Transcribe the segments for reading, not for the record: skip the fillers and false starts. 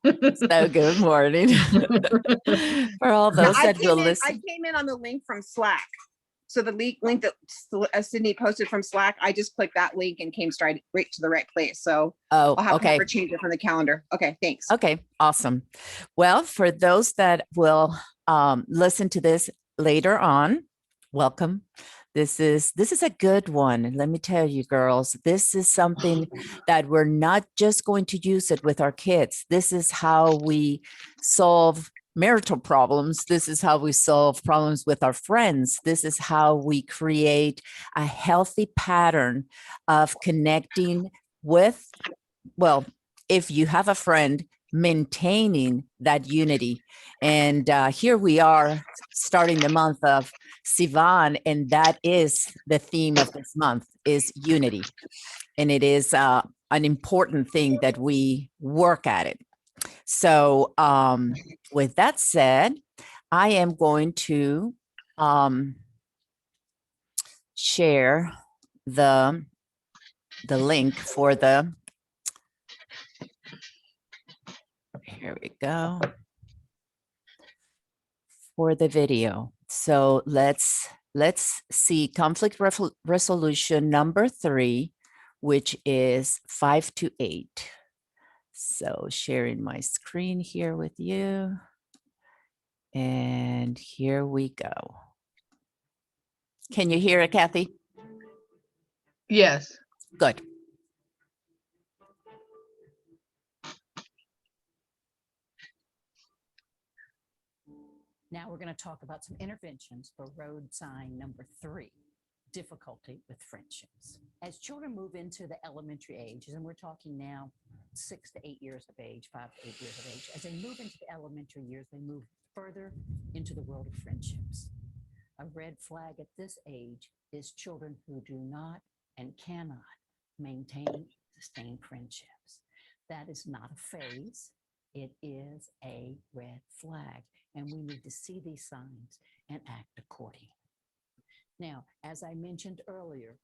So good morning. For all Yeah, those that will listen. I came in on the link from Slack. So the link that Sydney posted from Slack, I just clicked that link and came straight right to the right place. So Oh, I'll have to have okay. her change it from the calendar. Okay, thanks. Okay, awesome. Well, for those that will listen to this later on, welcome. This is a good one. Let me tell you, girls, this is something that we're not just going to use it with our kids. This is how we solve marital problems. This is how we solve problems with our friends. This is how we create a healthy pattern of connecting with, well, if you have a friend, maintaining that unity. And here we are starting the month of Sivan, and that is the theme of this month is unity. And it is an important thing that we work at it. So with that said, I am going to share the link for the, here we go, for the video. So let's see conflict resolution number 3, which is 5 to 8. So sharing my screen here with you. And here we go. Can you hear it, Kathy? Yes. Good. Now we're going to talk about some interventions for road sign number 3, difficulty with friendships. As children move into the elementary ages, and we're talking now 6 to 8 years of age, 5 to 8 years of age, as they move into the elementary years, they move further into the world of friendships. A red flag at this age is children who do not and cannot maintain sustained friendships. That is not a phase. It is a red flag, and we need to see these signs and act accordingly. Now, as I mentioned earlier,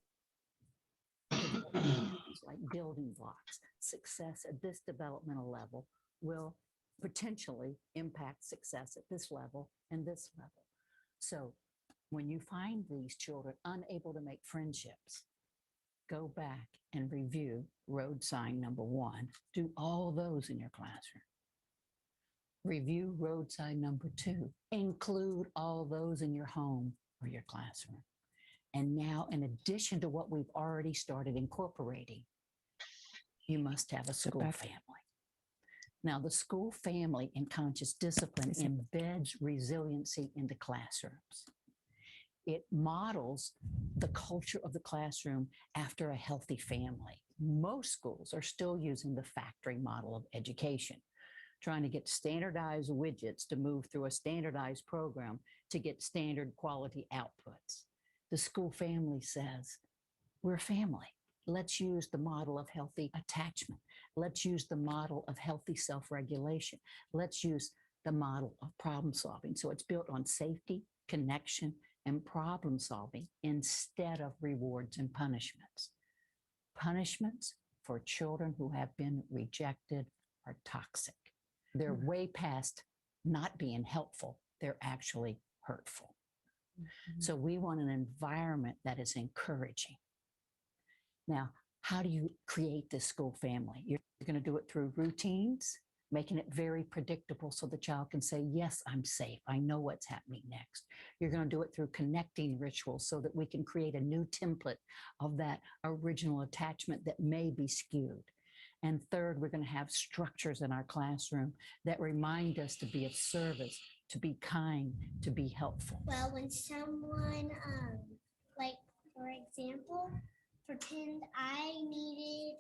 like building blocks, success at this developmental level will potentially impact success at this level and this level. So when you find these children unable to make friendships, go back and review road sign number 1. Do all those in your classroom. Review road sign number 2. Include all those in your home or your classroom. And now, in addition to what we've already started incorporating, you must have a school family. Now, the school family in conscious discipline embeds resiliency into classrooms. It models the culture of the classroom after a healthy family. Most schools are still using the factory model of education, trying to get standardized widgets to move through a standardized program to get standard quality outputs. The school family says, we're family. Let's use the model of healthy attachment. Let's use the model of healthy self-regulation. Let's use the model of problem solving. So it's built on safety, connection, and problem solving instead of rewards and punishments. Punishments for children who have been rejected are toxic. They're way past not being helpful. They're actually hurtful. So we want an environment that is encouraging. Now, how do you create this school family? You're going to do it through routines, making it very predictable so the child can say, yes, I'm safe. I know what's happening next. You're going to do it through connecting rituals so that we can create a new template of that original attachment that may be skewed. And third, we're going to have structures in our classroom that remind us to be of service, to be kind, to be helpful. Well, when someone, like, for example, pretend I needed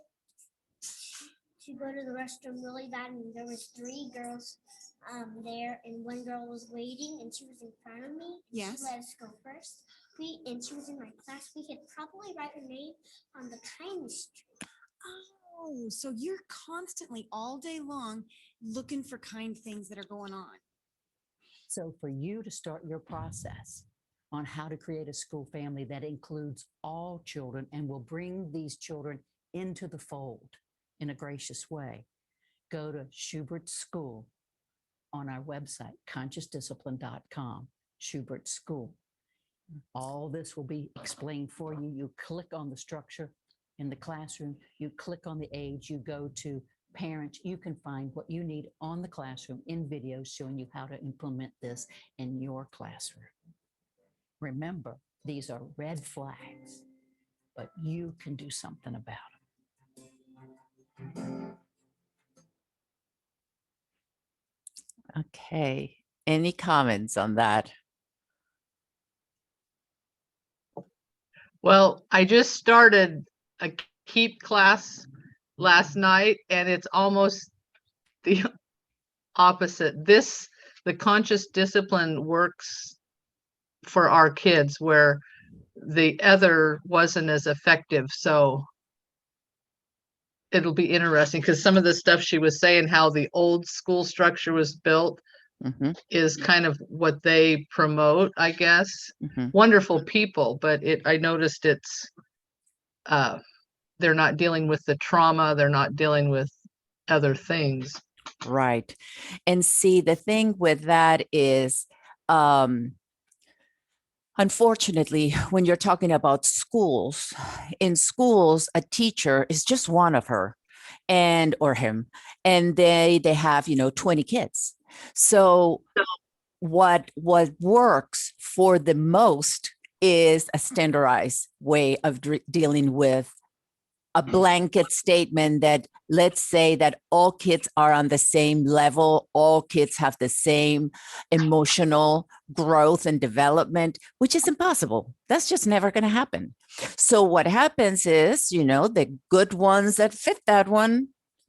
to go to the restroom really bad, and there was 3 girls there, and one girl was waiting, and she was in front of me. Yes. She let us go first. And she was in my class. We could probably write her name on the kindness tree. Oh, so you're constantly all day long looking for kind things that are going on. So for you to start your process on how to create a school family that includes all children and will bring these children into the fold in a gracious way, go to Schubert School on our website, consciousdiscipline.com, Schubert School. All this will be explained for you. You click on the structure in the classroom, you click on the age, you go to parents, you can find what you need on the classroom in videos showing you how to implement this in your classroom. Remember, these are red flags, but you can do something about them. Okay. Any comments on that? Well, I just started a keep class last night, and it's almost the opposite. The conscious discipline works for our kids where the other wasn't as effective. So it'll be interesting because some of the stuff she was saying, how the old school structure was built, is kind of what they promote, I guess. Wonderful people, but I noticed it's they're not dealing with the trauma, they're not dealing with other things. Right. And see, the thing with that is, unfortunately, when you're talking about schools, in schools, a teacher is just one of her and or him, and they have 20 kids. So what works for the most is a standardized way of dealing with a blanket statement that, let's say that all kids are on the same level, all kids have the same emotional growth and development, which is impossible. That's just never going to happen. So what happens is, the good ones that fit that one,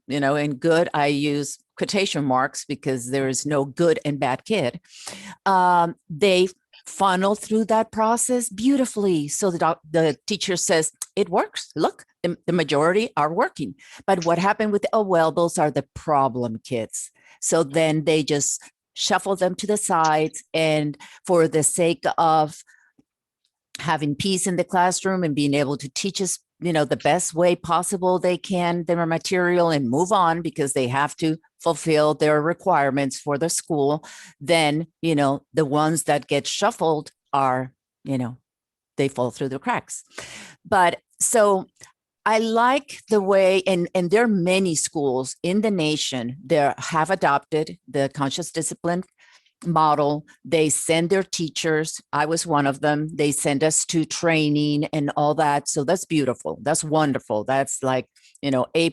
and good, I use quotation marks because there is no good and bad kid. They funnel through that process beautifully. So the teacher says, it works. Look, the majority are working. But what happened with, those are the problem kids. So then they just shuffle them to the sides. And for the sake of having peace in the classroom and being able to teach us, the best way possible they can, their material, and move on because they have to fulfill their requirements for the school, then, the ones that get shuffled are, they fall through the cracks. But so I like the way, and there are many schools in the nation that have adopted the conscious discipline model. They send their teachers. I was one of them. They send us to training and all that. So that's beautiful. That's wonderful. That's like, A+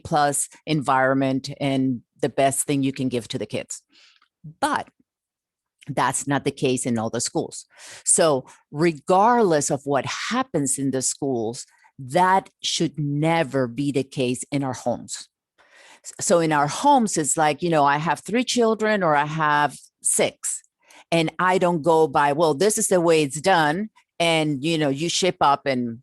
environment and the best thing you can give to the kids. But that's not the case in all the schools. So regardless of what happens in the schools, that should never be the case in our homes. So in our homes, it's like, I have 3 children or I have 6, and I don't go by, well, this is the way it's done. And, you ship up and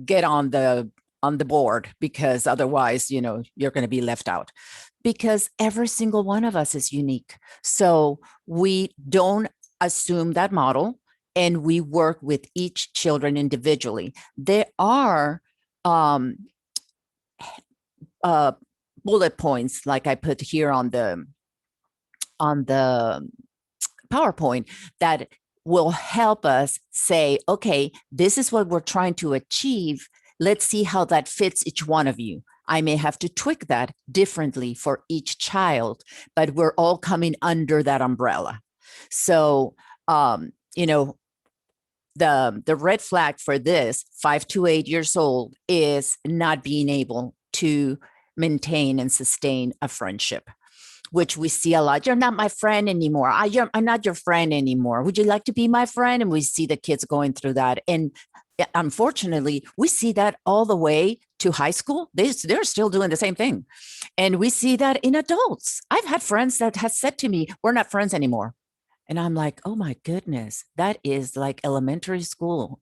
get on the board, because otherwise, you're going to be left out, because every single one of us is unique. So we don't assume that model, and we work with each children individually. There are bullet points, like I put here on the PowerPoint, that will help us say, okay, this is what we're trying to achieve. Let's see how that fits each one of you. I may have to tweak that differently for each child, but we're all coming under that umbrella. So, the red flag for this 5 to 8 years old is not being able to maintain and sustain a friendship, which we see a lot. You're not my friend anymore. I'm not your friend anymore. Would you like to be my friend? And we see the kids going through that. And unfortunately, we see that all the way to high school. They're still doing the same thing. And we see that in adults. I've had friends that have said to me, we're not friends anymore. And I'm like, oh my goodness, that is like elementary school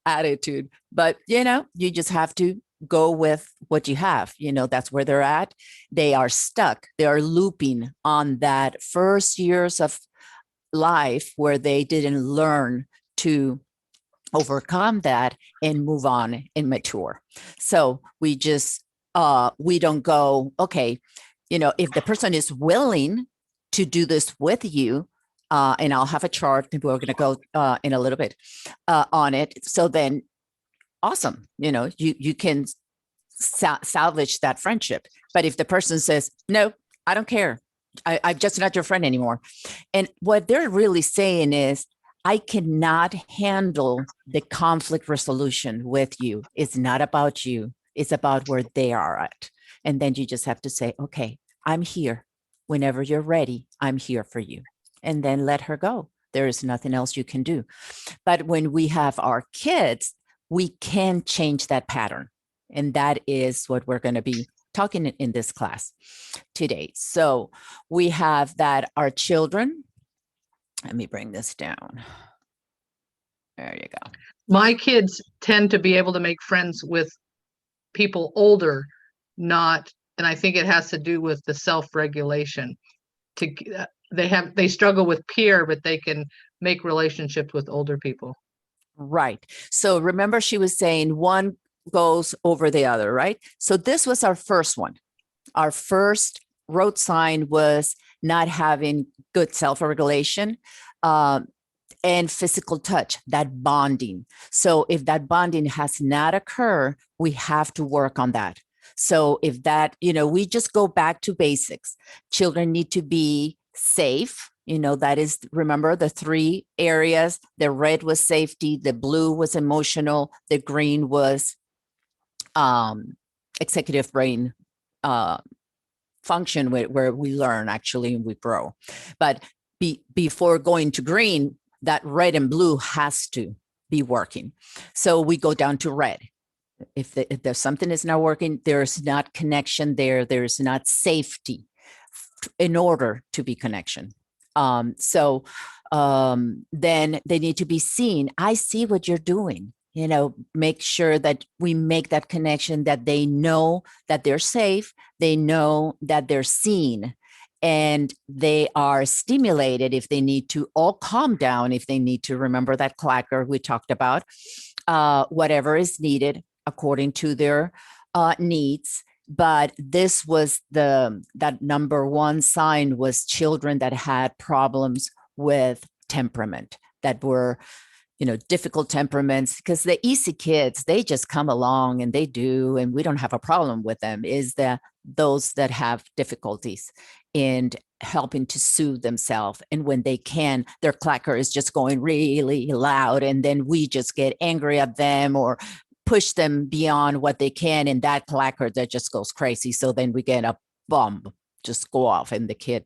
attitude. But, you just have to go with what you have. That's where they're at. They are stuck. They are looping on that first years of life where they didn't learn to overcome that and move on and mature. So we just, we don't go, okay, if the person is willing to do this with you, and I'll have a chart, and we're going to go in a little bit on it. So then, awesome, you can salvage that friendship. But if the person says, no, I don't care, I'm just not your friend anymore. And what they're really saying is, I cannot handle the conflict resolution with you. It's not about you. It's about where they are at. And then you just have to say, okay, I'm here. Whenever you're ready, I'm here for you. And then let her go. There is nothing else you can do. But when we have our kids, we can change that pattern. And that is what we're going to be talking in this class today. So we have that our children, let me bring this down. There you go. My kids tend to be able to make friends with people older, and I think it has to do with the self-regulation. They struggle with peer, but they can make relationships with older people. Right. So remember, she was saying one goes over the other, right? So this was our first one. Our first road sign was not having good self-regulation and physical touch, that bonding. So if that bonding has not occurred, we have to work on that. So if that, we just go back to basics. Children need to be safe. That is, remember the 3 areas. The red was safety, the blue was emotional, the green was executive brain function, where we learn actually and we grow. But before going to green, that red and blue has to be working. So we go down to red. If there's something is not working, there's not connection there. There's not safety in order to be connection. So then they need to be seen. I see what you're doing. Make sure that we make that connection, that they know that they're safe. They know that they're seen, and they are stimulated if they need to, all calm down if they need to. Remember that clacker we talked about, whatever is needed according to their needs. But this was that number 1 sign was children that had problems with temperament, that were, difficult temperaments, because the easy kids, they just come along and they do, and we don't have a problem with them, is those that have difficulties in helping to soothe themselves. And when they can, their clacker is just going really loud. And then we just get angry at them or push them beyond what they can. And that clacker that just goes crazy. So then we get a bomb just go off, and the kid,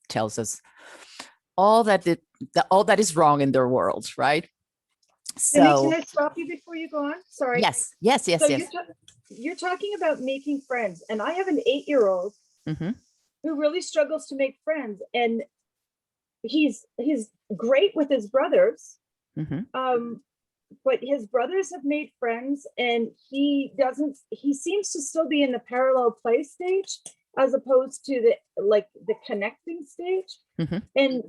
tells us all that is wrong in their world, right? So can I stop you before you go on? Sorry. yes. So you're talking about making friends, and I have an 8-year-old Mm-hmm. who really struggles to make friends, and he's great with his brothers. Mm-hmm. But his brothers have made friends, and he seems to still be in the parallel play stage as opposed to the connecting stage. Mm-hmm. And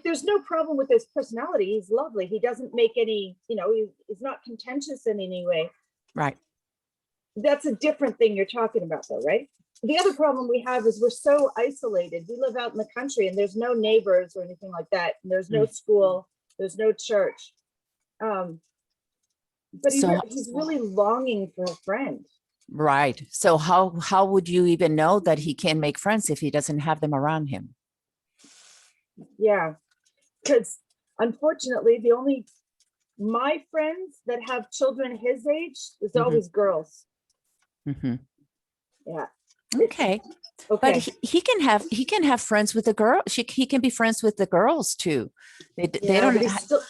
there's no problem with his personality. He's lovely. He doesn't make any, he's not contentious in any way. Right. That's a different thing you're talking about though, right? The other problem we have is we're so isolated. We live out in the country, and there's no neighbors or anything like that. And there's no school, there's no church. But he's really longing for a friend. Right. So how would you even know that he can make friends if he doesn't have them around him? Yeah, because unfortunately, my friends that have children his age is Mhm. always girls. Mm-hmm. Yeah. Okay. Okay. But he can have friends with the girl. He can be friends with the girls too. They Yeah, don't. but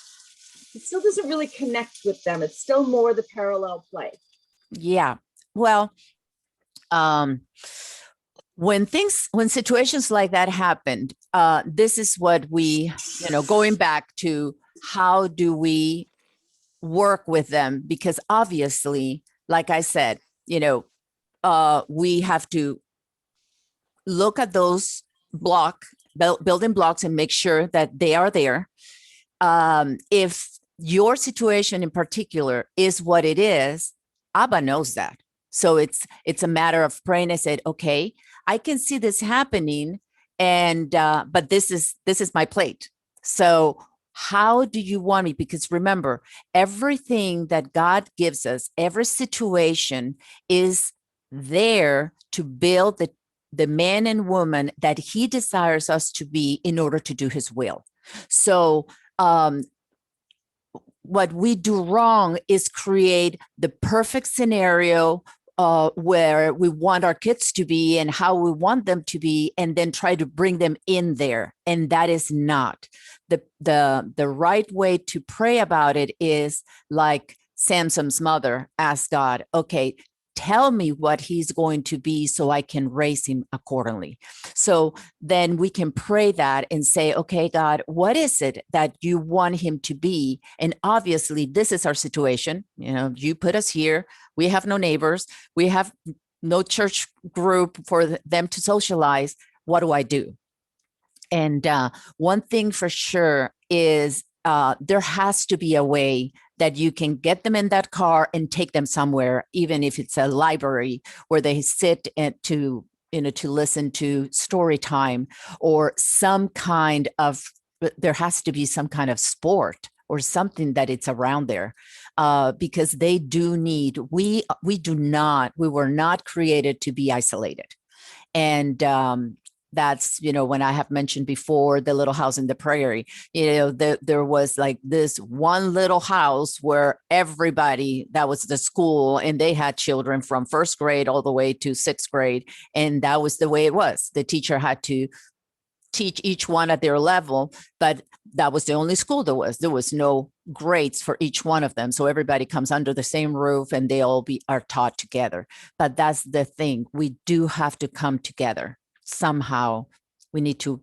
he still doesn't really connect with them. It's still more the parallel play. Yeah. Well, when situations like that happened, this is what we, going back to how do we work with them? Because obviously, like I said, we have to look at those building blocks and make sure that they are there. If your situation in particular is what it is, Abba knows that. So it's a matter of praying. I said, okay, I can see this happening, and but this is my plate. So how do you want me? Because remember, everything that God gives us, every situation is there to build the man and woman that he desires us to be in order to do his will. So what we do wrong is create the perfect scenario where we want our kids to be and how we want them to be, and then try to bring them in there. And that is not the right way to pray about it. Is like Samson's mother asked God, okay, tell me what he's going to be so I can raise him accordingly. So then we can pray that and say, okay, God, what is it that you want him to be? And obviously this is our situation. You know, you put us here. We have no neighbors. We have no church group for them to socialize. What do I do? And one thing for sure is there has to be a way that you can get them in that car and take them somewhere, even if it's a library where they sit and to listen to story time, or some kind of, there has to be some kind of sport or something that it's around there, because they do need, we were not created to be isolated. And that's, when I have mentioned before, the Little House in the Prairie, there was like this one little house where everybody, that was the school, and they had children from first grade all the way to sixth grade. And that was the way it was. The teacher had to teach each one at their level, but that was the only school there was no grades for each one of them. So everybody comes under the same roof and they all are taught together. But that's the thing. We do have to come together. Somehow we need to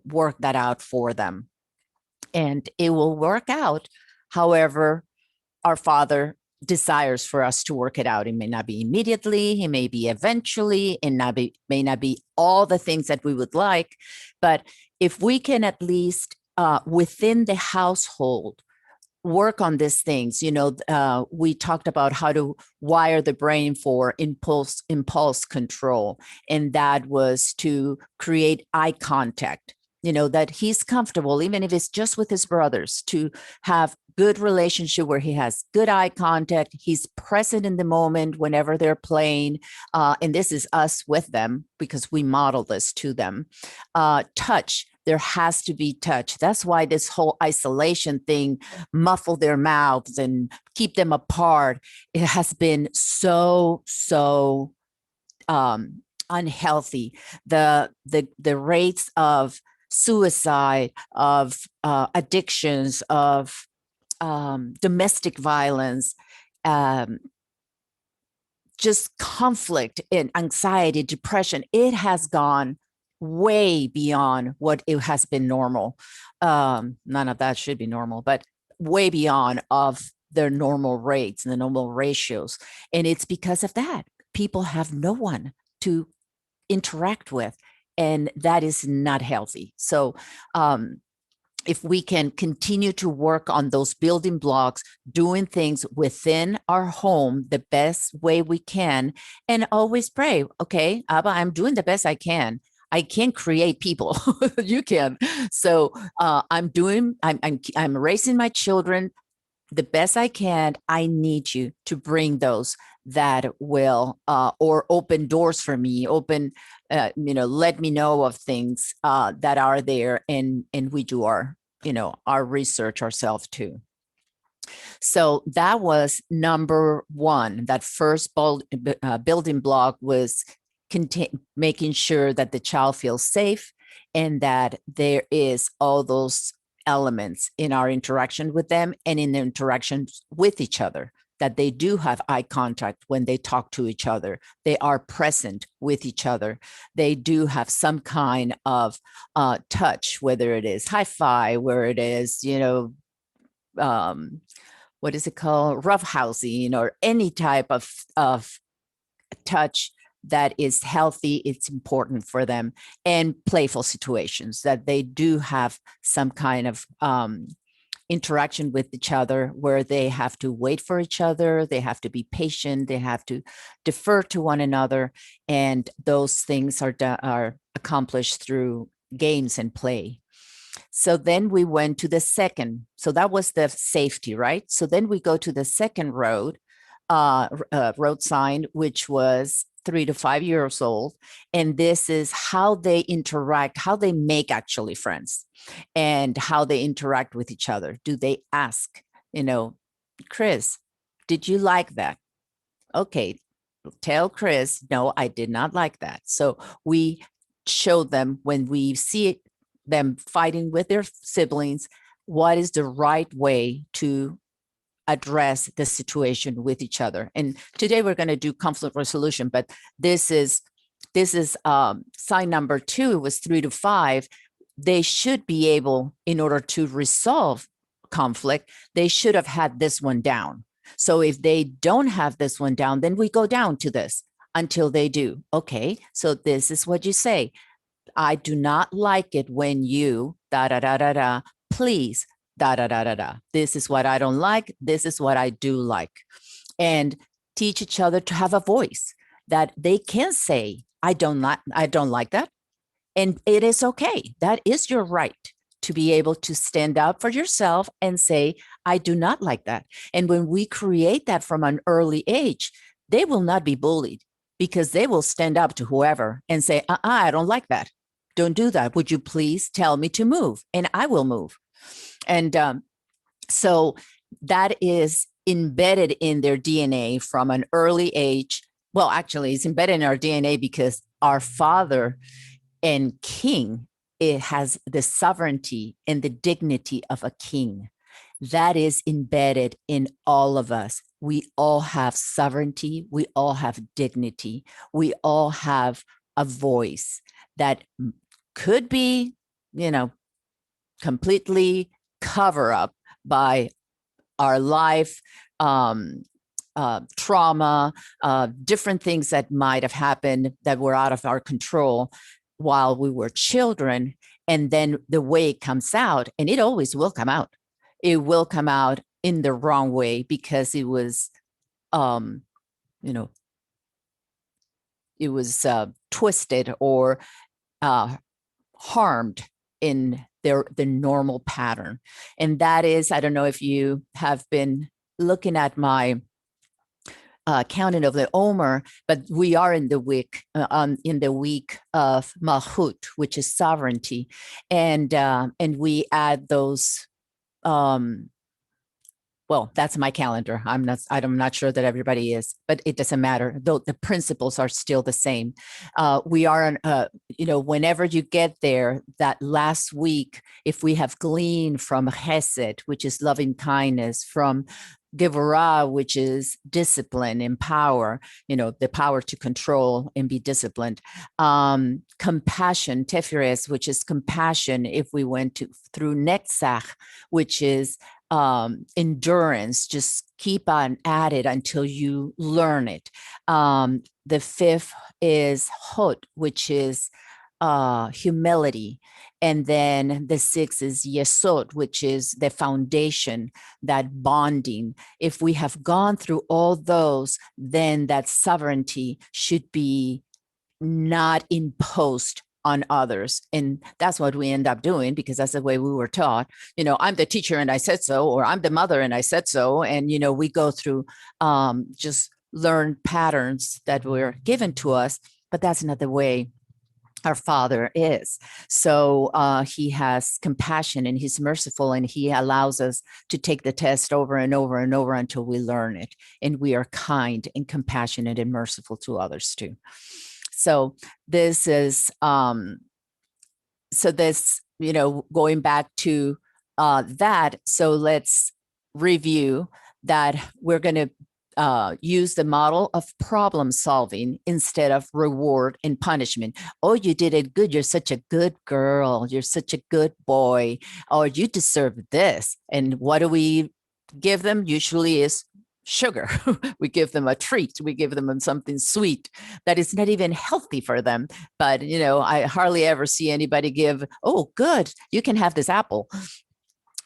work that out for them, and it will work out however our Father desires for us to work it out. It may not be immediately, it may be eventually, and may not be all the things that we would like. But if we can at least within the household work on these things, we talked about how to wire the brain for impulse control. And that was to create eye contact, that he's comfortable, even if it's just with his brothers, to have good relationship where he has good eye contact. He's present in the moment whenever they're playing. And this is us with them because we model this to them. Touch. There has to be touch. That's why this whole isolation thing, muffle their mouths and keep them apart. It has been so unhealthy. The rates of suicide, of addictions, of domestic violence, just conflict and anxiety, depression, it has gone way beyond what it has been normal. None of that should be normal, but way beyond of their normal rates and the normal ratios. And it's because of that. People have no one to interact with, and that is not healthy. So if we can continue to work on those building blocks, doing things within our home the best way we can, and always pray, okay, Abba, I'm doing the best I can. I can't create people. You can. So I'm raising my children the best I can. I need you to bring those that will or open doors for me, let me know of things that are there, and we do our research ourselves too. So that was number one. That first building block was making sure that the child feels safe, and that there is all those elements in our interaction with them and in their interactions with each other, that they do have eye contact when they talk to each other. They are present with each other. They do have some kind of touch, whether it is high five, where it is, what is it called? Roughhousing, or any type of touch that is healthy. It's important for them. And playful situations, that they do have some kind of interaction with each other where they have to wait for each other, they have to be patient, they have to defer to one another, and those things are accomplished through games and play. So then we went to the second. So that was the safety, right? So then we go to the second road sign, which was 3 to 5 years old. And this is how they interact, how they make actually friends, and how they interact with each other. Do they ask, Chris, did you like that? Okay, tell Chris, no, I did not like that. So we show them when we see them fighting with their siblings, what is the right way to address the situation with each other. And today we're going to do conflict resolution, but this is sign number 2 was 3 to 5. They should be able, in order to resolve conflict, they should have had this one down. So if they don't have this one down, then we go down to this until they do. Okay, so this is what you say. I do not like it when you da da da da da. Please da da da da da. This is what I don't like. This is what I do like. And teach each other to have a voice that they can say, I don't like that. And it is okay. That is your right to be able to stand up for yourself and say, I do not like that. And when we create that from an early age, they will not be bullied because they will stand up to whoever and say, I don't like that. Don't do that. Would you please tell me to move? And I will move. And so that is embedded in their DNA from an early age. Well, actually, it's embedded in our DNA because our father and king, it has the sovereignty and the dignity of a king. That is embedded in all of us. We all have sovereignty. We all have dignity. We all have a voice that could be, completely cover up by our life, trauma, different things that might have happened that were out of our control while we were children. And then the way it comes out, and it always will come out. It will come out in the wrong way because it was, it was twisted or harmed in the normal pattern. And that is, I don't know if you have been looking at my counting of the Omer, but we are in the week of Malchut, which is sovereignty, and we add those. Well, that's my calendar. I'm not sure that everybody is, but it doesn't matter. Though the principles are still the same. We are, whenever you get there, that last week, if we have gleaned from Chesed, which is loving kindness, from Gevorah, which is discipline and power, the power to control and be disciplined. Compassion, Teferes, which is compassion. If we went through Netzach, which is endurance, just keep on at it until you learn it. The fifth is Hod, which is humility. And then the sixth is Yesod, which is the foundation, that bonding. If we have gone through all those, then that sovereignty should be not imposed on others. And that's what we end up doing because that's the way we were taught. I'm the teacher and I said so, or I'm the mother and I said so. And, we go through just learned patterns that were given to us, but that's not the way our Father is. So he has compassion and he's merciful and he allows us to take the test over and over and over until we learn it. And we are kind and compassionate and merciful to others too. So this is, going back to that. So let's review that we're going to use the model of problem solving instead of reward and punishment. Oh, you did it good. You're such a good girl. You're such a good boy. Or you deserve this. And what do we give them? Usually is sugar. We give them a treat. We give them something sweet that is not even healthy for them. But, I hardly ever see anybody give, oh, good, you can have this apple.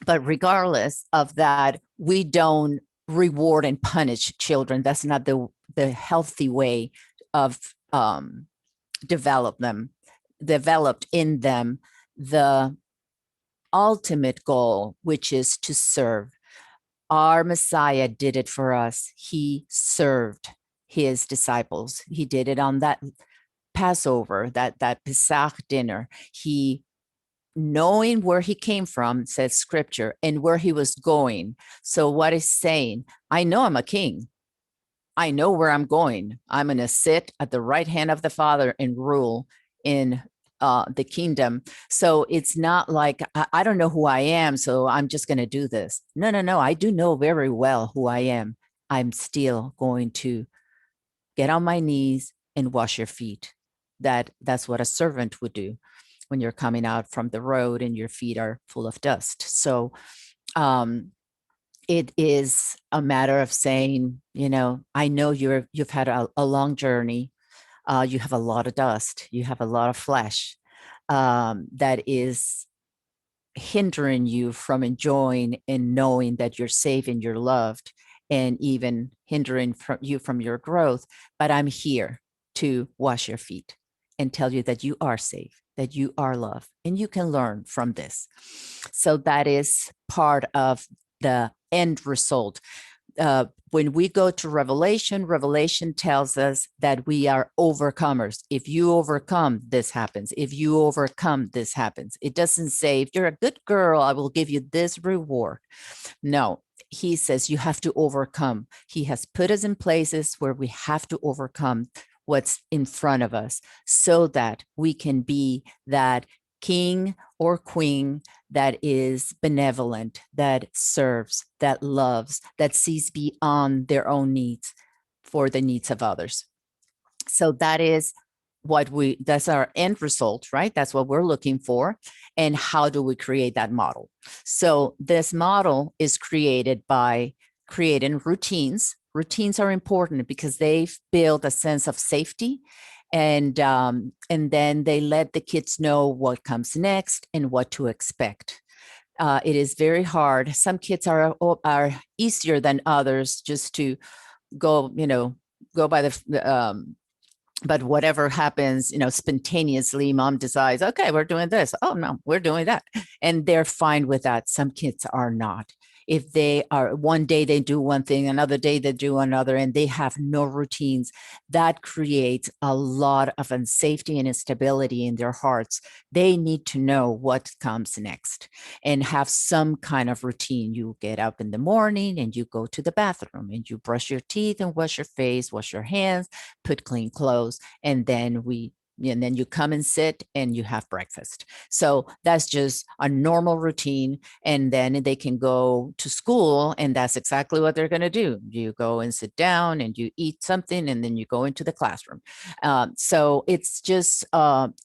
But regardless of that, we don't reward and punish children. That's not the healthy way of developed in them the ultimate goal, which is to serve. Our Messiah did it for us. He served his disciples. He did it on that Passover, that Pesach dinner. He, knowing where he came from, says scripture, and where he was going. So what is saying, I know I'm a king. I know where I'm going. I'm going to sit at the right hand of the Father and rule in the kingdom. So it's not like I don't know who I am, so I'm just going to do this. No, no, no. I do know very well who I am. I'm still going to get on my knees and wash your feet. That's what a servant would do when you're coming out from the road and your feet are full of dust. So it is a matter of saying, I know you've had a long journey. You have a lot of dust. You have a lot of flesh that is hindering you from enjoying and knowing that you're safe and you're loved, and even hindering you from your growth. But I'm here to wash your feet and tell you that you are safe, that you are loved, and you can learn from this. So that is part of the end result. When we go to Revelation tells us that we are overcomers. If you overcome, this happens. If you overcome, this happens. It doesn't say, if you're a good girl, I will give you this reward. No, he says you have to overcome. He has put us in places where we have to overcome what's in front of us so that we can be that king or queen that is benevolent, that serves, that loves, that sees beyond their own needs for the needs of others. So that is that's our end result, right? That's what we're looking for. And how do we create that model? So this model is created by creating routines. Routines are important because they build a sense of safety, and then they let the kids know what comes next and what to expect. It is very hard. Some kids are easier than others just to go by the but whatever happens, spontaneously, mom decides, okay, we're doing this. Oh no, we're doing that, and they're fine with that. Some kids are not. If they are, one day they do one thing, another day they do another, and they have no routines, that creates a lot of unsafety and instability in their hearts. They need to know what comes next and have some kind of routine. You get up in the morning and you go to the bathroom and you brush your teeth and wash your face, wash your hands, put clean clothes, and then you come and sit and you have breakfast. So that's just a normal routine. And then they can go to school, and that's exactly what they're going to do. You go and sit down and you eat something, and then you go into the classroom. So it's just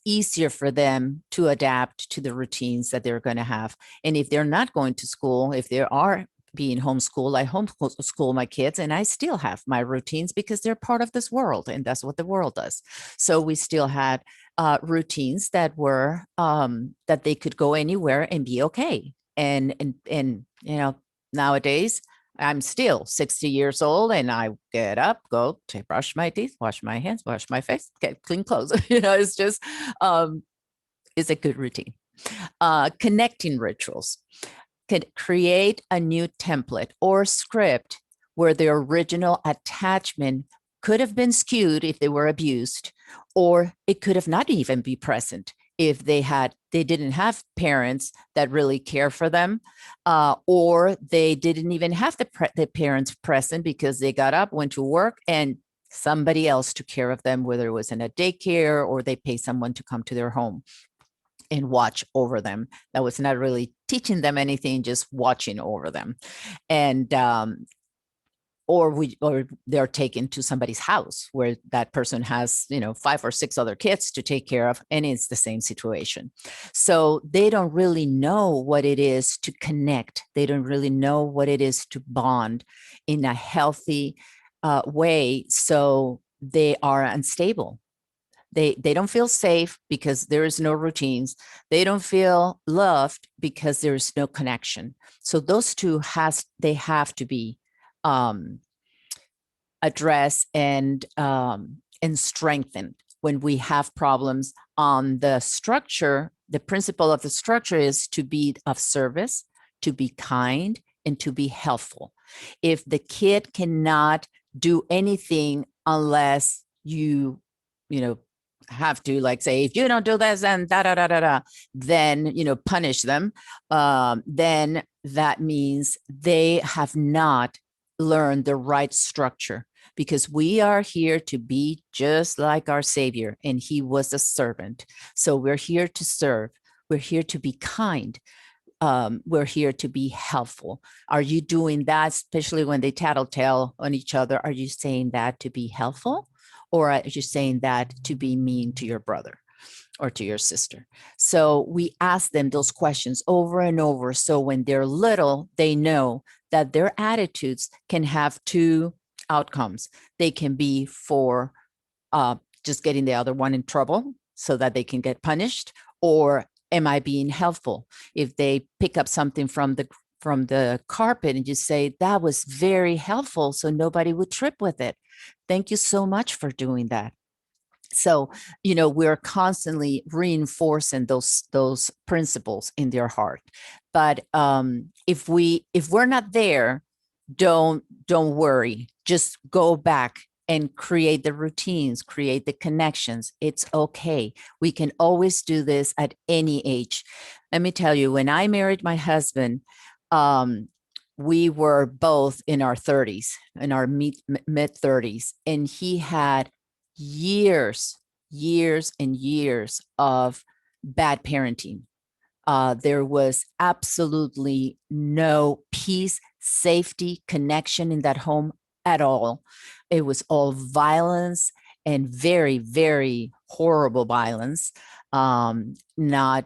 easier for them to adapt to the routines that they're going to have. And if they're not going to school, if they are being homeschooled, I homeschool my kids, and I still have my routines because they're part of this world, and that's what the world does. So we still had routines that were that they could go anywhere and be okay. And nowadays I'm still 60 years old, and I get up, go to brush my teeth, wash my hands, wash my face, get clean clothes. It's just it's a good routine. Connecting rituals. Could create a new template or script where the original attachment could have been skewed if they were abused, or it could have not even be present if they didn't have parents that really care for them, or they didn't even have the parents present because they got up, went to work, and somebody else took care of them, whether it was in a daycare or they pay someone to come to their home and watch over them. That was not really teaching them anything, just watching over them. And or they're taken to somebody's house where that person has 5 or 6 other kids to take care of, and it's the same situation. So they don't really know what it is to connect. They don't really know what it is to bond in a healthy way. So they are unstable. They don't feel safe because there is no routines. They don't feel loved because there is no connection. So those two they have to be addressed and strengthened when we have problems on the structure. The principle of the structure is to be of service, to be kind, and to be helpful. If the kid cannot do anything unless you have to, like, say, if you don't do this, then da da da da da, then punish them. Then that means they have not learned the right structure, because we are here to be just like our Savior, and he was a servant. So we're here to serve. We're here to be kind. We're here to be helpful. Are you doing that, especially when they tattletale on each other? Are you saying that to be helpful, or are you saying that to be mean to your brother or to your sister? So we ask them those questions over and over. So when they're little, they know that their attitudes can have two outcomes. They can be for just getting the other one in trouble so that they can get punished, or am I being helpful? If they pick up something from the carpet and just say, that was very helpful, so nobody would trip with it. Thank you so much for doing that. So, we're constantly reinforcing those principles in their heart. But if we're not there, don't worry. Just go back and create the routines, create the connections. It's okay. We can always do this at any age. Let me tell you, when I married my husband, we were both in our 30s, in our mid 30s, and he had years and years of bad parenting. There was absolutely no peace, safety, connection in that home at all. It was all violence, and very, very horrible violence. Not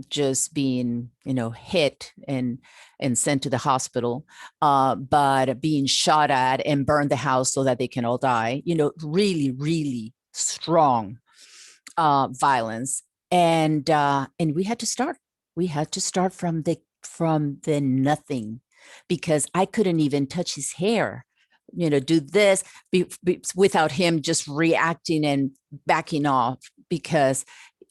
just being, hit and sent to the hospital, but being shot at and burn the house so that they can all die. Really, really strong violence. And we had to start. We had to start from the nothing, because I couldn't even touch his hair, do this without him just reacting and backing off, because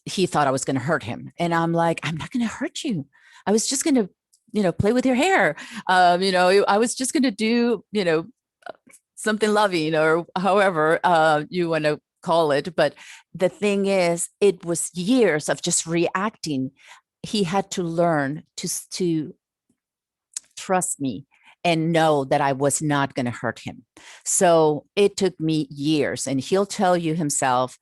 he thought I was going to hurt him. And I'm like, I'm not going to hurt you. I was just going to, play with your hair. I was just going to do, something loving, or however you want to call it. But the thing is, it was years of just reacting. He had to learn to trust me and know that I was not going to hurt him. So it took me years, and he'll tell you himself.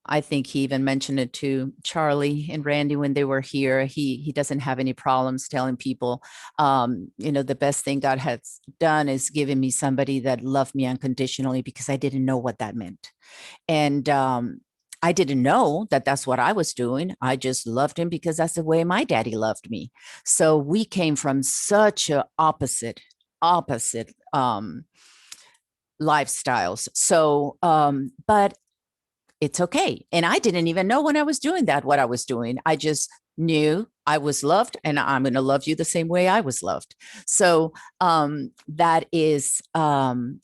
I think he even mentioned it to Charlie and Randy when they were here. He doesn't have any problems telling people, the best thing God has done is giving me somebody that loved me unconditionally, because I didn't know what that meant. And I didn't know that that's what I was doing. I just loved him because that's the way my daddy loved me. So we came from such a opposite lifestyles. So, but it's okay. And I didn't even know when I was doing that, what I was doing. I just knew I was loved, and I'm going to love you the same way I was loved. So that is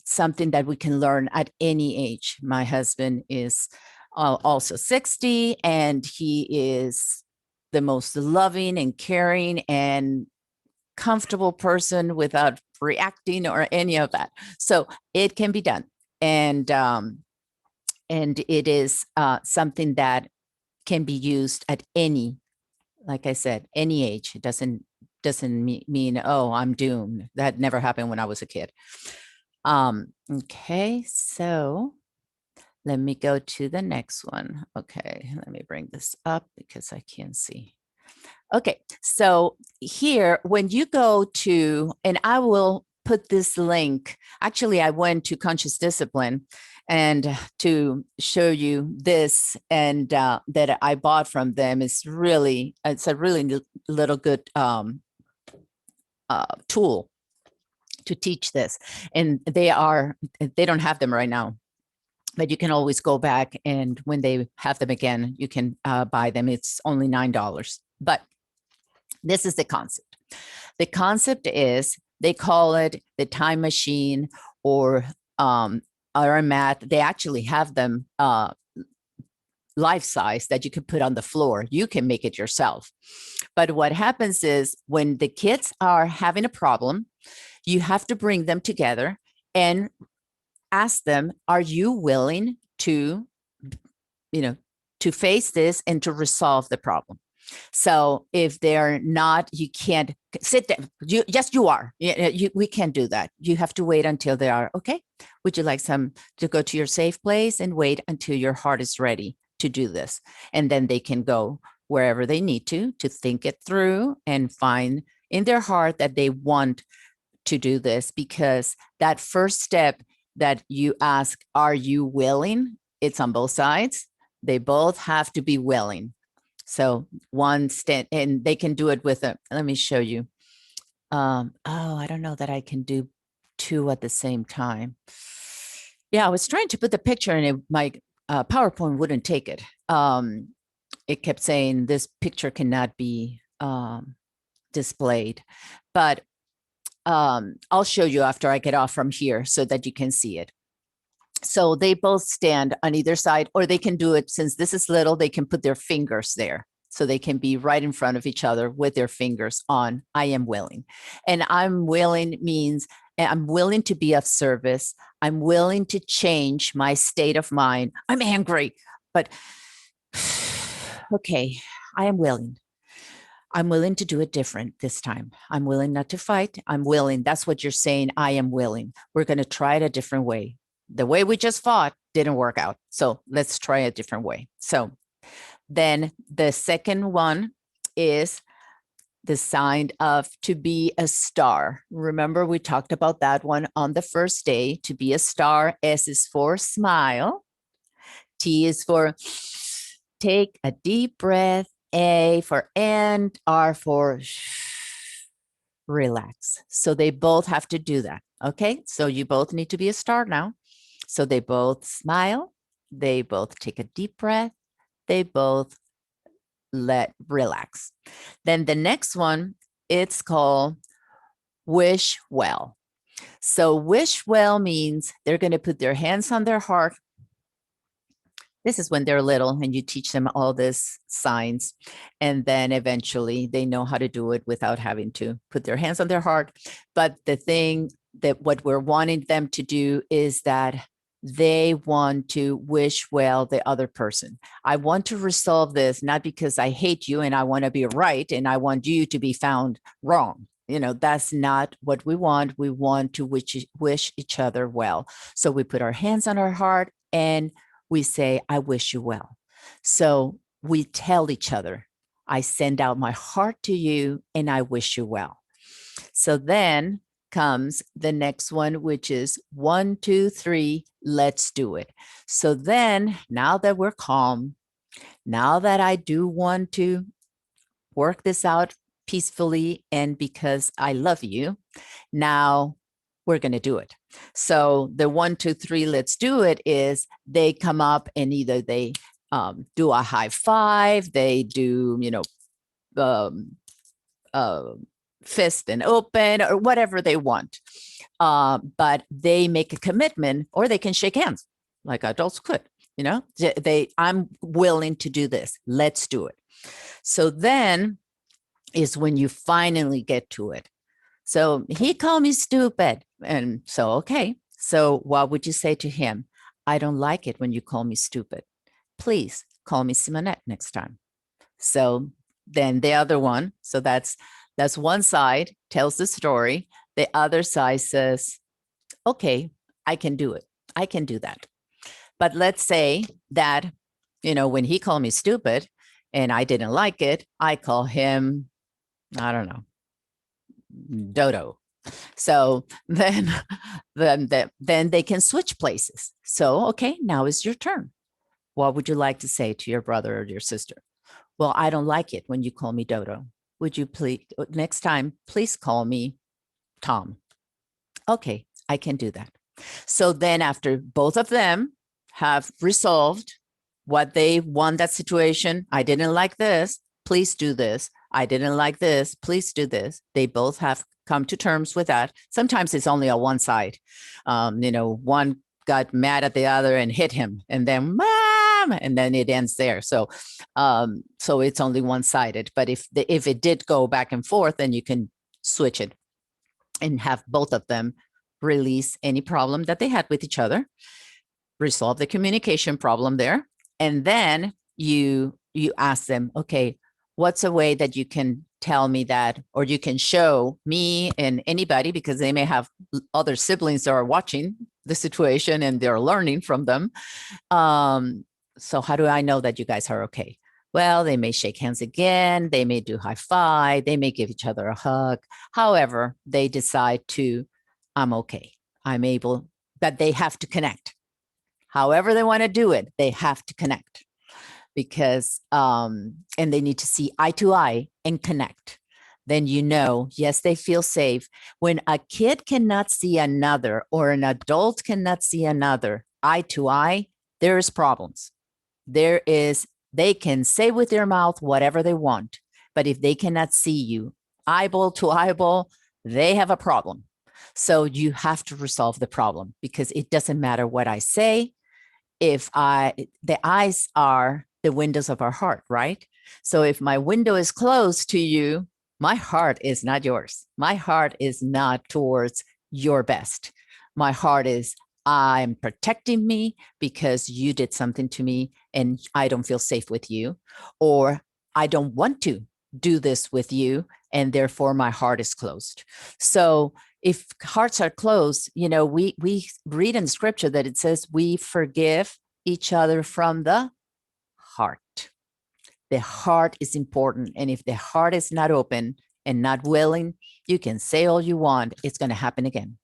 something that we can learn at any age. My husband is also 60, and he is the most loving and caring and comfortable person without reacting or any of that. So it can be done. And it is something that can be used at any, like I said, any age. It doesn't mean, oh, I'm doomed. That never happened when I was a kid. Okay, so let me go to the next one. Okay, let me bring this up because I can't see. Okay, so here, when you go to, and I will put this link, actually, I went to Conscious Discipline and to show you this, and that I bought from them. It's a really little good tool to teach this. And they don't have them right now, but you can always go back, and when they have them again, you can buy them. It's only $9. But this is the concept. The concept is, they call it the time machine, or a mat. They actually have them life size that you can put on the floor. You can make it yourself. But what happens is, when the kids are having a problem, you have to bring them together and ask them, are you willing to, to face this and to resolve the problem? So if they're not, you can't sit down. You are. We can't do that. You have to wait until they are okay. Would you like some to go to your safe place and wait until your heart is ready to do this? And then they can go wherever they need to think it through and find in their heart that they want to do this, because that first step that you ask, are you willing? It's on both sides. They both have to be willing. So one stand, and they can do it with let me show you. I don't know that I can do two at the same time. Yeah, I was trying to put the picture and my PowerPoint wouldn't take it. It kept saying this picture cannot be displayed, but I'll show you after I get off from here so that you can see it. So they both stand on either side, or they can do it, since this is little, they can put their fingers there. So they can be right in front of each other with their fingers on, I am willing. And I'm willing means I'm willing to be of service. I'm willing to change my state of mind. I'm angry, but okay, I am willing. I'm willing to do it different this time. I'm willing not to fight. I'm willing. That's what you're saying. I am willing. We're going to try it a different way. The way we just fought didn't work out. So let's try a different way. So then the second one is the sign of to be a star. Remember, we talked about that one on the first day. To be a star. S is for smile. T is for take a deep breath. A for and, R for relax. So they both have to do that. Okay. So you both need to be a star now. So they both smile. They both take a deep breath. They both relax. Then the next one, it's called wish well. So wish well means they're going to put their hands on their heart. This is when they're little and you teach them all these signs. And then eventually they know how to do it without having to put their hands on their heart. But the thing that what we're wanting them to do is that they want to wish well the other person. I want to resolve this, not because I hate you and I want to be right and I want you to be found wrong. That's not what we want. We want to wish each other well. So we put our hands on our heart and we say, I wish you well. So we tell each other, I send out my heart to you and I wish you well. So then comes the next one, which is 1, 2, 3, let's do it. So then now that we're calm, now that I do want to work this out peacefully and because I love you, now we're going to do it. So the 1, 2, 3, let's do it is they come up and either they do a high five, they do, fist and open or whatever they want. But they make a commitment or they can shake hands like adults could, I'm willing to do this. Let's do it. So then is when you finally get to it. So he called me stupid. And so, okay. So what would you say to him? I don't like it when you call me stupid. Please call me Simonette next time. So then the other one, so that's one side tells the story. The other side says, okay, I can do it. I can do that. But let's say that, when he called me stupid and I didn't like it, I call him, I don't know, Dodo. So then they can switch places. So, okay, now is your turn. What would you like to say to your brother or your sister? Well, I don't like it when you call me Dodo. Would you please, next time, please call me Tom. Okay, I can do that. So then after both of them have resolved what they want that situation. I didn't like this. Please do this. I didn't like this. Please do this. They both have come to terms with that. Sometimes it's only on one side. One got mad at the other and hit him, and then mom, and then it ends there. So it's only one-sided. But if it did go back and forth, then you can switch it and have both of them release any problem that they had with each other, resolve the communication problem there, and then you ask them, okay, what's a way that you can tell me that, or you can show me and anybody, because they may have other siblings that are watching the situation and they're learning from them. So how do I know that you guys are okay? Well, they may shake hands again. They may do high five. They may give each other a hug. However, they decide to, I'm okay. I'm able, but they have to connect. However they want to do it, they have to connect, because, and they need to see eye to eye and connect. Then yes, they feel safe. When a kid cannot see another, or an adult cannot see another eye to eye, there is problems. They can say with their mouth whatever they want, but if they cannot see you eyeball to eyeball, they have a problem. So you have to resolve the problem, because it doesn't matter what I say. The eyes are the windows of our heart, right? So if my window is closed to you, my heart is not yours. My heart is not towards your best. My heart is, I'm protecting me because you did something to me and I don't feel safe with you, or I don't want to do this with you, and therefore my heart is closed. So if hearts are closed, we read in scripture that it says we forgive each other from the heart. The heart is important. And if the heart is not open and not willing, you can say all you want, it's going to happen again,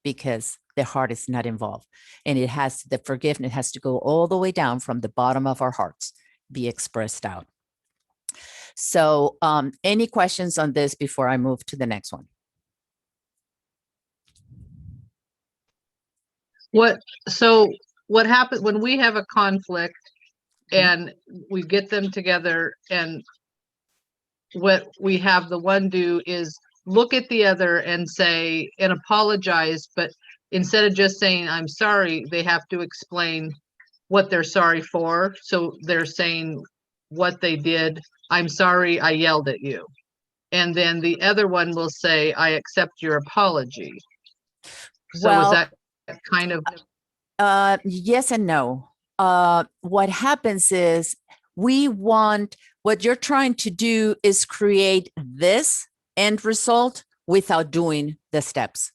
because the heart is not involved. And the forgiveness has to go all the way down from the bottom of our hearts, be expressed out. So any questions on this before I move to the next one? What happens when we have a conflict and we get them together, and what we have the one do is look at the other and say, and apologize, but instead of just saying, I'm sorry, they have to explain what they're sorry for. So they're saying what they did. I'm sorry, I yelled at you. And then the other one will say, I accept your apology. So is that kind of? Yes and no. What happens is what you're trying to do is create this end result without doing the steps.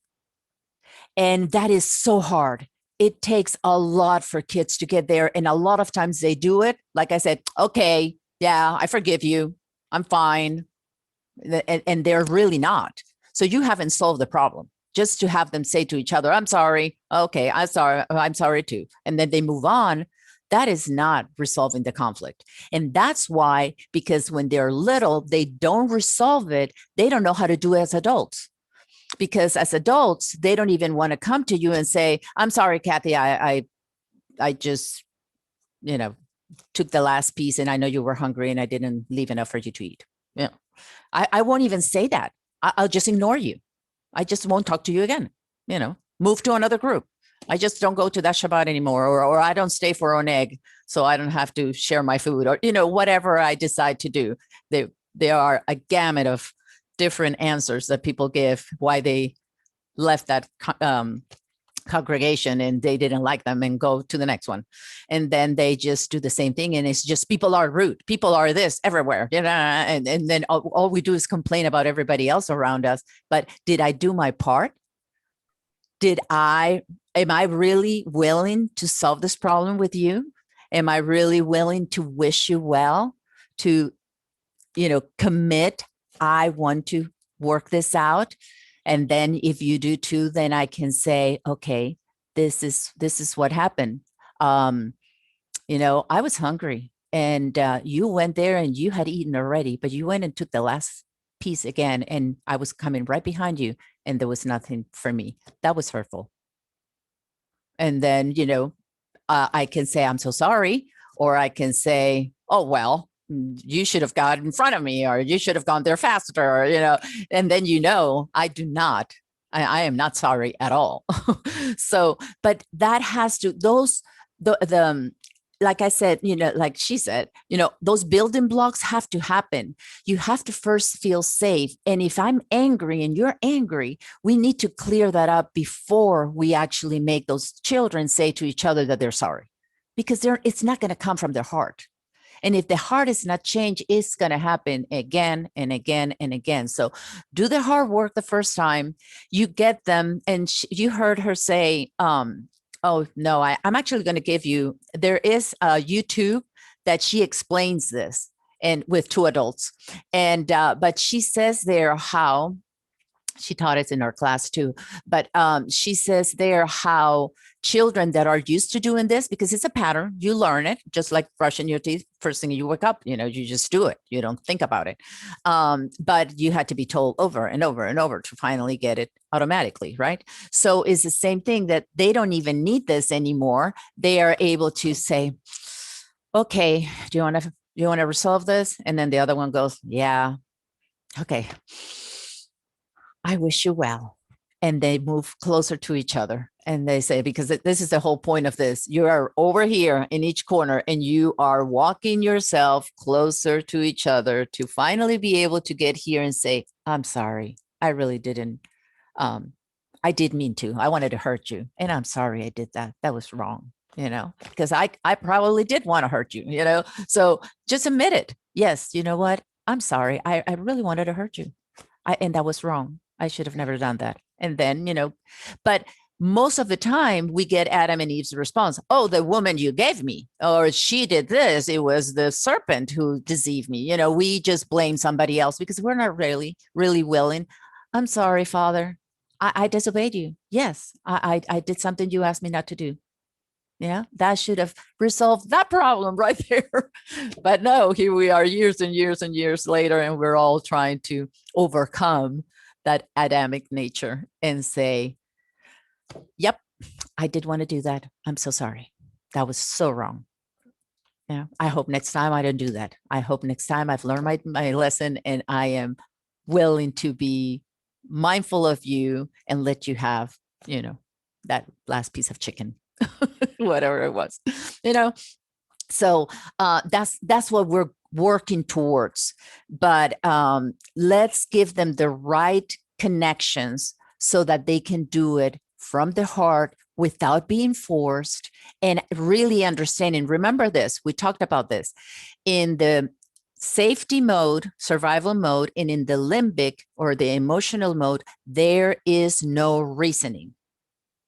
And that is so hard. It takes a lot for kids to get there. And a lot of times they do it. Like I said, okay, yeah, I forgive you. I'm fine. And they're really not. So you haven't solved the problem. Just to have them say to each other, I'm sorry. Okay, I'm sorry too. And then they move on. That is not resolving the conflict. And that's why, because when they're little, they don't resolve it. They don't know how to do it as adults. Because as adults, they don't even want to come to you and say, I'm sorry, Kathy, I just, took the last piece and I know you were hungry and I didn't leave enough for you to eat. Yeah, I won't even say that. I'll just ignore you. I just won't talk to you again. Move to another group. I just don't go to that Shabbat anymore, or I don't stay for an egg, so I don't have to share my food, or whatever I decide to do. There are a gamut of different answers that people give why they left that congregation and they didn't like them and go to the next one. And then they just do the same thing. And it's just, people are rude. People are this everywhere, and then all we do is complain about everybody else around us. But did I do my part? Am I really willing to solve this problem with you? Am I really willing to wish you well, to, commit? I want to work this out. And then if you do too, then I can say, okay, this is what happened. I was hungry and you went there and you had eaten already, but you went and took the last piece again. And I was coming right behind you and there was nothing for me. That was hurtful. And then, I can say, I'm so sorry, or I can say, oh, well, you should have got in front of me, or you should have gone there faster, or, and then, I do not, I am not sorry at all. So, but that has to, like I said, like she said, those building blocks have to happen. You have to first feel safe. And if I'm angry and you're angry, we need to clear that up before we actually make those children say to each other that they're sorry, because it's not going to come from their heart. And if the heart is not changed, it's going to happen again and again and again. So do the hard work the first time you get them. And you heard her say, oh, no, I'm actually going to give you, there is a YouTube that she explains this, and with 2 adults. And, but she says there how, she taught us in our class too, but she says there how children that are used to doing this, because it's a pattern, you learn it, just like brushing your teeth. First thing you wake up, you just do it. You don't think about it. But you had to be told over and over and over to finally get it automatically, right? So it's the same thing, that they don't even need this anymore. They are able to say, okay, do you want to resolve this? And then the other one goes, yeah, okay, I wish you well. And they move closer to each other. And they say, because this is the whole point of this, you are over here in each corner and you are walking yourself closer to each other to finally be able to get here and say, I'm sorry. I really didn't. I did mean to. I wanted to hurt you. And I'm sorry I did that. That was wrong, because I probably did want to hurt you, So just admit it. Yes, you know what? I'm sorry. I really wanted to hurt you. And that was wrong. I should have never done that. And then, but most of the time we get Adam and Eve's response. Oh, the woman you gave me, or she did this. It was the serpent who deceived me. We just blame somebody else because we're not really willing. I'm sorry, Father. I disobeyed you. Yes, I did something you asked me not to do. Yeah, that should have resolved that problem right there. But no, here we are years and years and years later, and we're all trying to overcome that Adamic nature and say, yep, I did want to do that. I'm so sorry. That was so wrong. Yeah, I hope next time I don't do that. I hope next time I've learned my lesson and I am willing to be mindful of you and let you have, that last piece of chicken, whatever it was, So that's what we're working towards. But let's give them the right connections so that they can do it from the heart without being forced and really understanding. Remember this, we talked about this in the safety mode, survival mode, and in the limbic or the emotional mode, there is no reasoning.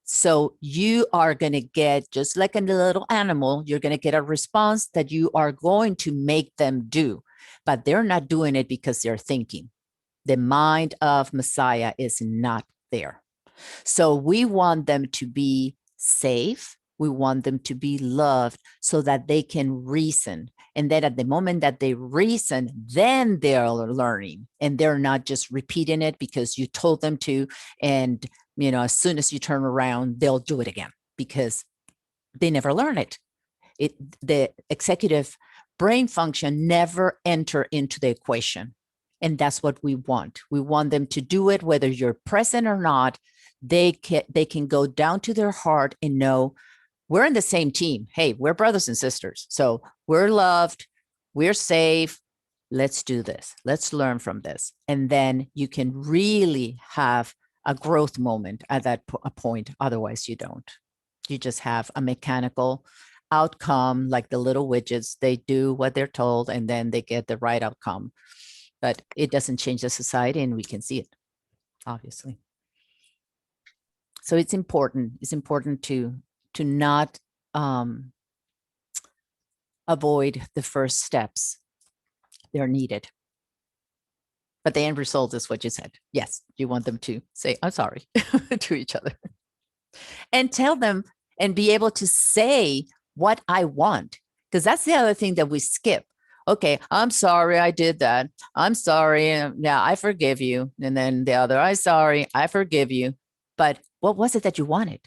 So you are going to get, just like a little animal, you're going to get a response that you are going to make them do, but they're not doing it because they're thinking. The mind of Messiah is not there. So we want them to be safe. We want them to be loved so that they can reason. And then at the moment that they reason, then they're learning and they're not just repeating it because you told them to. And, as soon as you turn around, they'll do it again because they never learn it. The executive brain function never enter into the equation. And that's what we want. We want them to do it, whether you're present or not. They can go down to their heart and know we're in the same team. Hey, we're brothers and sisters. So we're loved. We're safe. Let's do this. Let's learn from this. And then you can really have a growth moment at that point. Otherwise, you don't. You just have a mechanical outcome, like the little widgets. They do what they're told, and then they get the right outcome. But it doesn't change the society, and we can see it, obviously. So it's important. It's important to not avoid the first steps. They're needed. But the end result is what you said. Yes, you want them to say, I'm sorry to each other. And tell them and be able to say what I want. Because that's the other thing that we skip. Okay, I'm sorry I did that. I'm sorry. Yeah, I forgive you. And then the other, I'm sorry, I forgive you. But what was it that you wanted?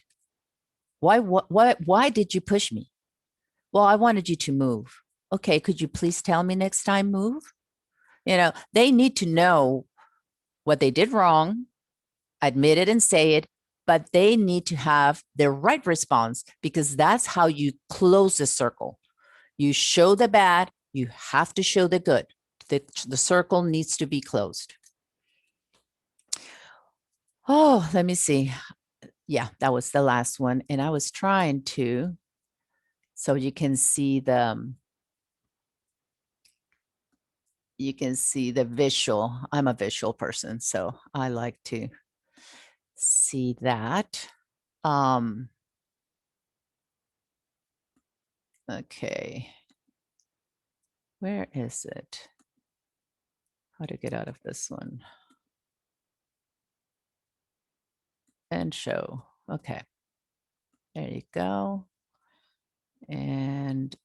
Why did you push me? Well, I wanted you to move. Okay, could you please tell me next time move? They need to know what they did wrong, admit it and say it, but they need to have the right response because that's how you close the circle. You show the bad, you have to show the good. The circle needs to be closed. Oh, let me see. Yeah, that was the last one. And I was trying to, so you can see the visual. I'm a visual person, so I like to see that. Okay. Where is it? How to get out of this one? And show. Okay. There you go. And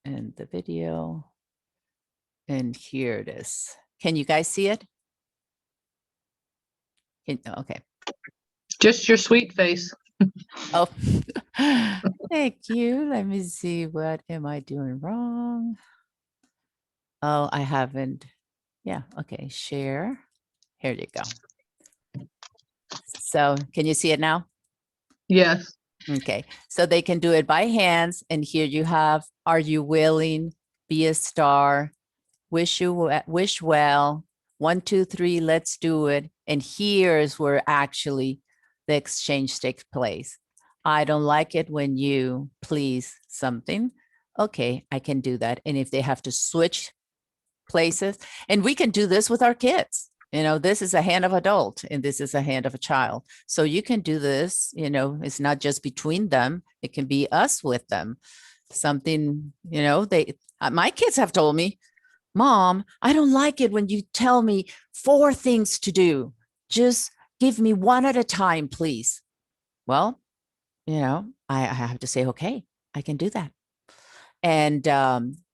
the video. And here it is. Can you guys see it? Okay. Just your sweet face. Oh, thank you. Let me see. What am I doing wrong? Oh, I haven't. Yeah. Okay. Share. Here you go. So can you see it now? Yes. Okay. So they can do it by hands. And here you have, are you willing? Be a star. Wish well. 1, 2, 3, let's do it. And here's where actually the exchange takes place. I don't like it when you please something. Okay, I can do that. And if they have to switch places, and we can do this with our kids. This is a hand of adult and this is a hand of a child. So you can do this, it's not just between them. It can be us with them. Something, my kids have told me, Mom, I don't like it when you tell me 4 things to do. Just give me one at a time, please. Well, I have to say, okay, I can do that. And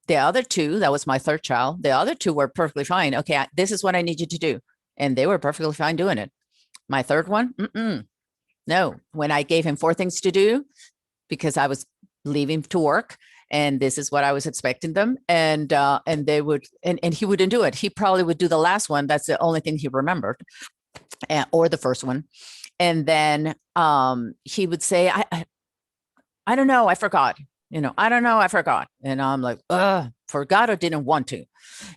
the other 2, that was my third child. The other 2 were perfectly fine. Okay, this is what I need you to do. And they were perfectly fine doing it. My third one, no. When I gave him 4 things to do, because I was leaving to work, and this is what I was expecting them. And they would, and he wouldn't do it. He probably would do the last one. That's the only thing he remembered, or the first one. And then he would say, I don't know, I forgot. I don't know, I forgot. And I'm like, forgot or didn't want to.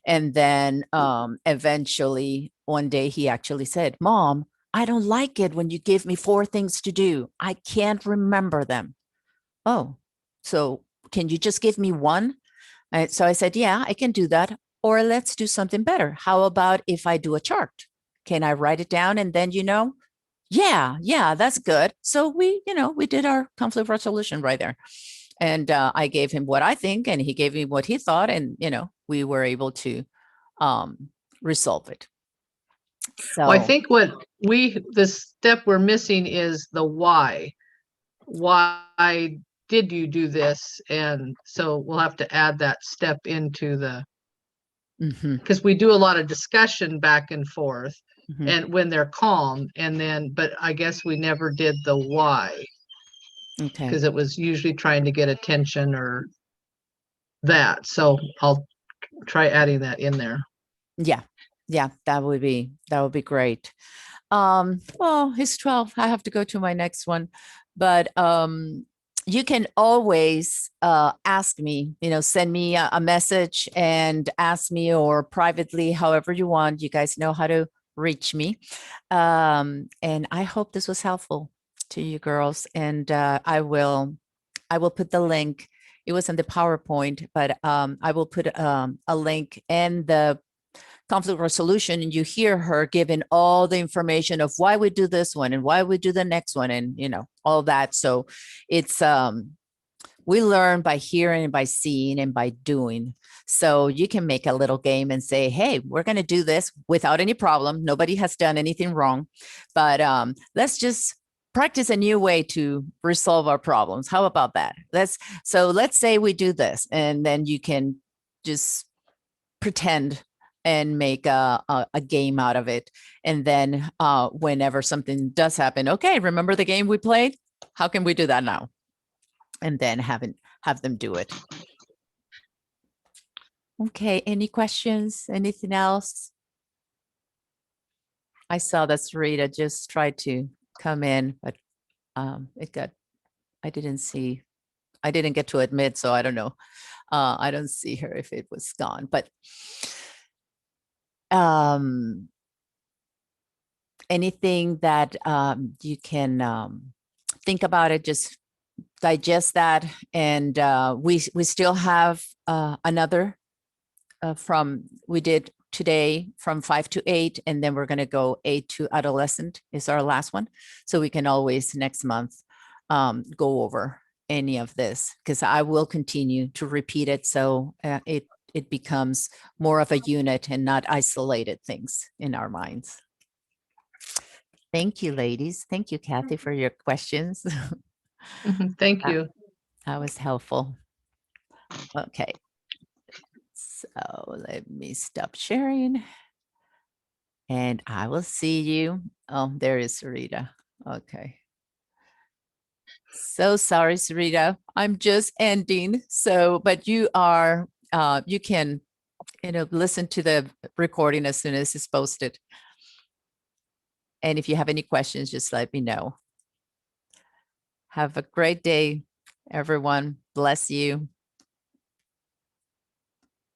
And then eventually one day he actually said, Mom, I don't like it when you give me 4 things to do. I can't remember them. Oh, so can you just give me one? So I said, yeah, I can do that. Or let's do something better. How about if I do a chart? Can I write it down and then, yeah, that's good. So we did our conflict resolution right there. And I gave him what I think, and he gave me what he thought. And, we were able to resolve it. So Well, I think the step we're missing is the why. Why did you do this? And so we'll have to add that step into because we do a lot of discussion back and forth and when they're calm, and then, but I guess we never did the why. Okay. Because it was usually trying to get attention or that. So I'll try adding that in there. Yeah, that would be great. Well, he's 12. I have to go to my next one, but you can always ask me, send me a message and ask me, or privately, however you want. You guys know how to reach me. And I hope this was helpful to you girls. And I will put the link. It was in the PowerPoint, but I will put a link in the conflict resolution, and you hear her giving all the information of why we do this one and why we do the next one, and all that. So it's we learn by hearing and by seeing and by doing. So you can make a little game and say, hey, we're going to do this without any problem. Nobody has done anything wrong, but let's just practice a new way to resolve our problems. How about that? Let's say we do this, and then you can just pretend and make a game out of it. And then whenever something does happen, okay, remember the game we played? How can we do that now? and then have them do it. Okay, any questions? Anything else? I saw that Sarita just tried to come in, but I didn't get to admit, so I don't know. I don't see her if it was gone, but anything that you can think about it, just digest that. And we still have another we did today from 5 to 8, and then we're going to go 8 to adolescent is our last one. So we can always next month go over any of this, because I will continue to repeat it. So it becomes more of a unit and not isolated things in our minds. Thank you, ladies. Thank you, Kathy, for your questions. Thank you. That was helpful. Okay. So let me stop sharing. And I will see you. Oh, there is Sarita. Okay. So sorry, Sarita. I'm just ending. So, but you are, you can, listen to the recording as soon as it's posted. And if you have any questions, just let me know. Have a great day, everyone. Bless you.